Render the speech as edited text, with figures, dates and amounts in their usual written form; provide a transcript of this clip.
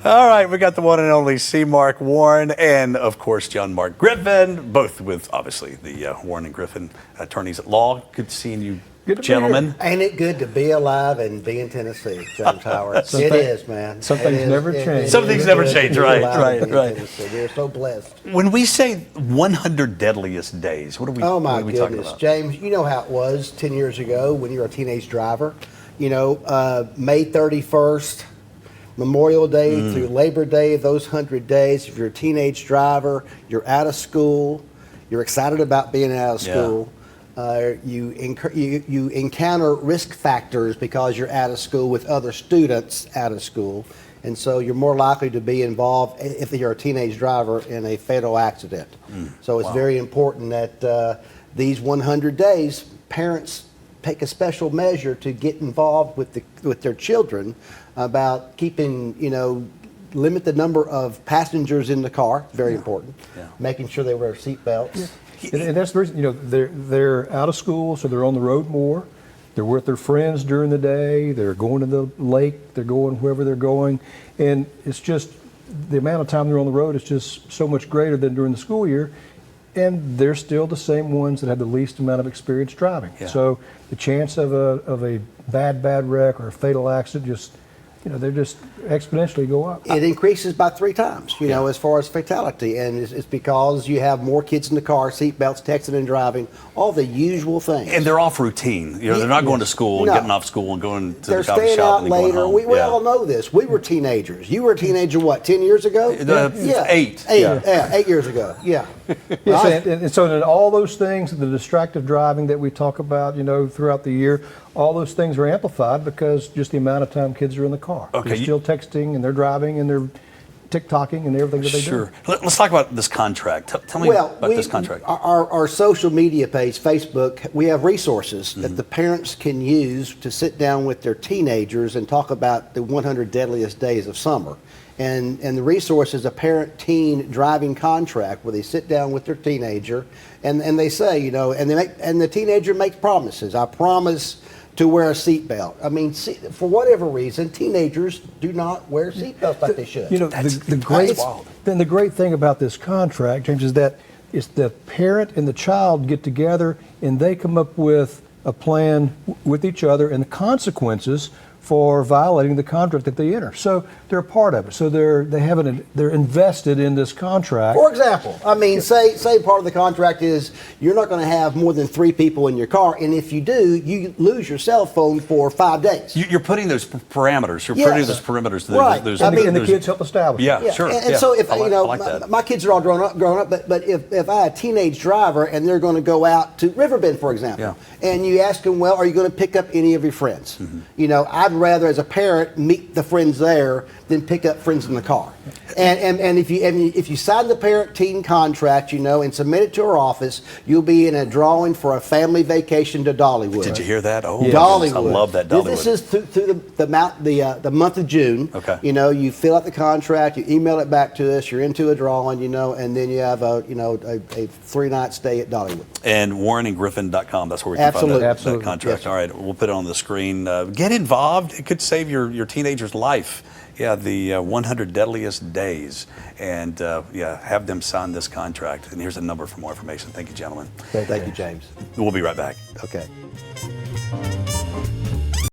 All right, we got the one and only C. Mark Warren and, of course, John Mark Griffin, both with, obviously, the Warren and Griffin Attorneys at Law. Good seeing you, gentlemen. Ain't it good to be alive and be in Tennessee, James Howard? It is, man. Some things never change. Some things never change, right. We're so blessed. When we say 100 Deadliest Days, what are we, oh my what are we talking goodness, about? James, you know how it was 10 years ago when you were a teenage driver. You know, May 31st, Memorial Day through Labor Day, those 100 days, if you're a teenage driver, you're out of school, you're excited about being out of school, you encounter risk factors because you're out of school with other students out of school, and so you're more likely to be involved, if you're a teenage driver, in a fatal accident. So it's very important that these 100 days, parents take a special measure to get involved with their children about keeping, limit the number of passengers in the car, very important, making sure they wear seatbelts. And that's the reason, they're out of school, so they're on the road more. They're with their friends during the day. They're going to the lake. They're going wherever they're going. And it's just the amount of time they're on the road is just so much greater than during the school year. And they're still the same ones that have the least amount of experience driving. So the chance of a bad wreck or a fatal accident they just exponentially go up. It increases by 3 times, as far as fatality, and it's because you have more kids in the car, seatbelts, texting and driving, all the usual things. And they're off routine. They're not going to school and getting off school and going to they're the coffee staying shop out and then going later. home. We all know this. We were teenagers. You were a teenager, what, 10 years ago? 8. 8 years ago, And so that all those things, the distracted driving that we talk about, throughout the year, all those things are amplified because just the amount of time kids are in the car. Okay, they're still texting and they're driving and they're TikToking and everything that they do. Sure. Let's talk about this contract. Tell me about this contract. Our social media page, Facebook, we have resources that the parents can use to sit down with their teenagers and talk about the 100 Deadliest Days of Summer. And the resource is a parent-teen driving contract where they sit down with their teenager and they say, and the teenager makes promises. I promise to wear a seatbelt. I mean, for whatever reason, teenagers do not wear seatbelts like they should. The great thing about this contract, James, is that it's the parent and the child get together and they come up with a plan with each other and the consequences for violating the contract that they enter. So they're a part of it. So they're invested in this contract. For example, I mean, say part of the contract is you're not going to have more than 3 people in your car, and if you do, you lose your cell phone for 5 days. You're putting those parameters. You're putting those perimeters. Right. And the kids help establish. Yeah, sure. And so if my kids are all grown up, but if I have a teenage driver and they're going to go out to Riverbend, for example, and you ask them, well, are you going to pick up any of your friends? I'd rather, as a parent, meet the friends there than pick up friends in the car. And if you sign the parent-teen contract, and submit it to our office, you'll be in a drawing for a family vacation to Dollywood. Did you hear that? Oh, Dollywood. I love that, Dollywood. This is through the month of June. Okay. You fill out the contract, you email it back to us, you're into a drawing, and then you have a 3-night stay at Dollywood. And warrenandgriffin.com, that's where we can find that contract. Yes. All right, we'll put it on the screen. Get involved. It could save your teenager's life. The 100 Deadliest Days. And have them sign this contract. And here's a number for more information. Thank you, gentlemen. Thank you, James. We'll be right back. Okay.